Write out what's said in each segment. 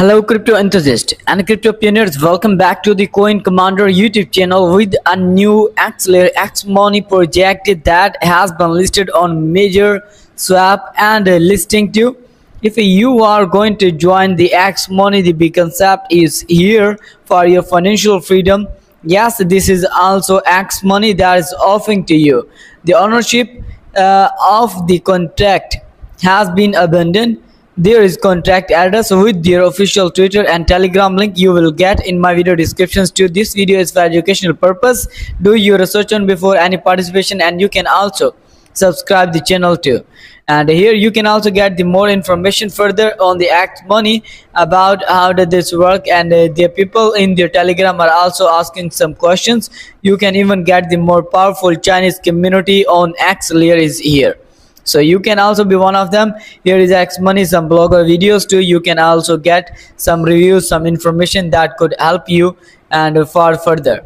Hello crypto enthusiasts and crypto pioneers, welcome back to the Coin Commander YouTube channel with a new Axelair X Money project that has been listed on major swap and listing too. If you are going to join the X Money, the big concept is here for your financial freedom. Yes, this is also X Money that is offering to you. The ownership of the contract has been abandoned. There is contract address with their official Twitter and Telegram link you will get in my video descriptions too. This video is for educational purpose. Do your research on before any participation, and you can also subscribe the channel too. And here you can also get the more information further on the X Money about how did this work, and the people in their Telegram are also asking some questions. You can even get the more powerful Chinese community on Axelair is here, so you can also be one of them. Here is X Money, some blogger videos too. You can also get some reviews, some information that could help you and far further.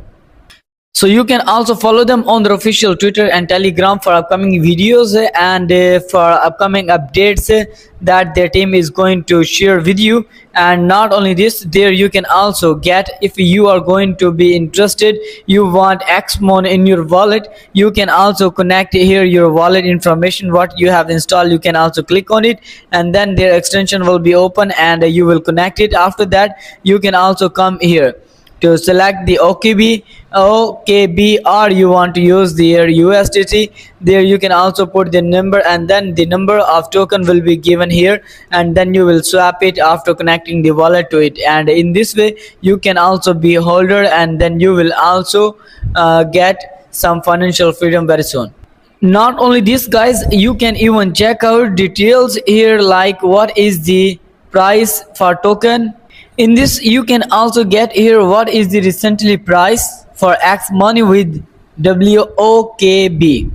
So you can also follow them on their official Twitter and Telegram for upcoming videos and for upcoming updates that their team is going to share with you. And not only this, there you can also get, if you are going to be interested, you want Xmon in your wallet, you can also connect here your wallet information, what you have installed. You can also click on it and then their extension will be open and you will connect it. After that, you can also come here to select the OKB, or you want to use their USDT. There you can also put the number, and then the number of token will be given here, and then you will swap it after connecting the wallet to it. And in this way you can also be holder, and then you will also get some financial freedom very soon. Not only this guys, you can even check out details here, like what is the price for token. In this you can also get here what is the recently price for X Money with WOKB,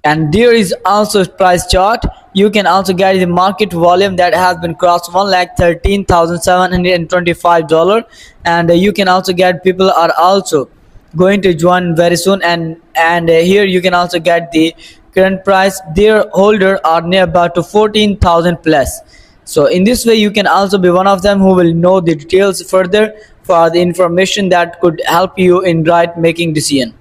and there is also price chart. You can also get the market volume that has been crossed $1,13,725, and you can also get people are also going to join very soon. And here you can also get the current price. Their holder are near about to 14,000 plus. So in this way you can also be one of them who will know the details further for the information that could help you in right making decision.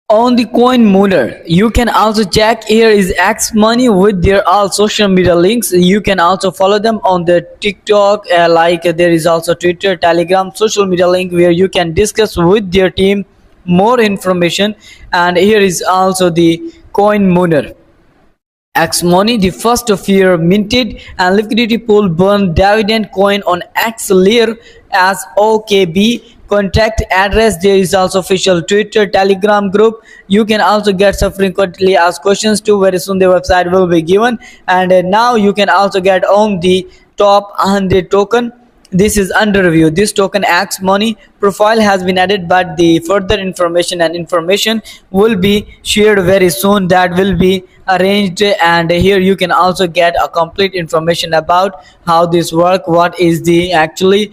On the Coin Mooner, you can also check here is X Money with their all social media links. You can also follow them on the TikTok, like there is also Twitter, Telegram, social media link where you can discuss with their team more information. And here is also the Coin Mooner. X Money, the first of year minted and liquidity pool burn dividend coin on Axelair as OKB. Contact address, there is also official Twitter, Telegram group. You can also get some frequently asked questions too. Very soon the website will be given, and now you can also get on the top 100 token. This is under review. This token X Money profile has been added, but the further information will be shared very soon. That will be arranged, and here you can also get a complete information about how this work, what is the actually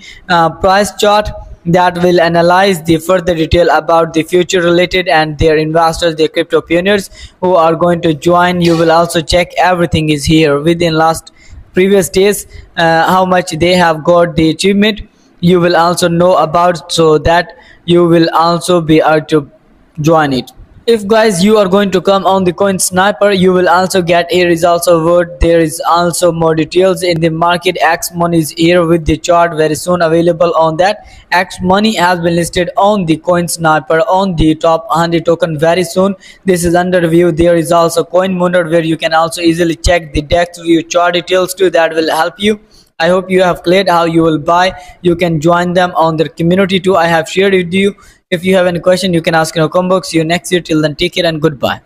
price chart that will analyze the further detail about the future related, and their investors, their crypto pioneers who are going to join. You will also check everything is here within last previous days, how much they have got the achievement. You will also know about, so that you will also be able to join it. If guys you are going to come on the Coin Sniper, you will also get, here is also word, there is also more details in the market. X Money is here with the chart very soon available on that. X Money has been listed on the Coin Sniper on the top 100 token very soon. This is under review. There is also Coin Mooner where you can also easily check the DEX view chart details too. That will help you. I hope you have cleared how you will buy. You can join them on their community too. I have shared with you. If you have any question, you can ask in our comment box. See you next year. Till then, take care and goodbye.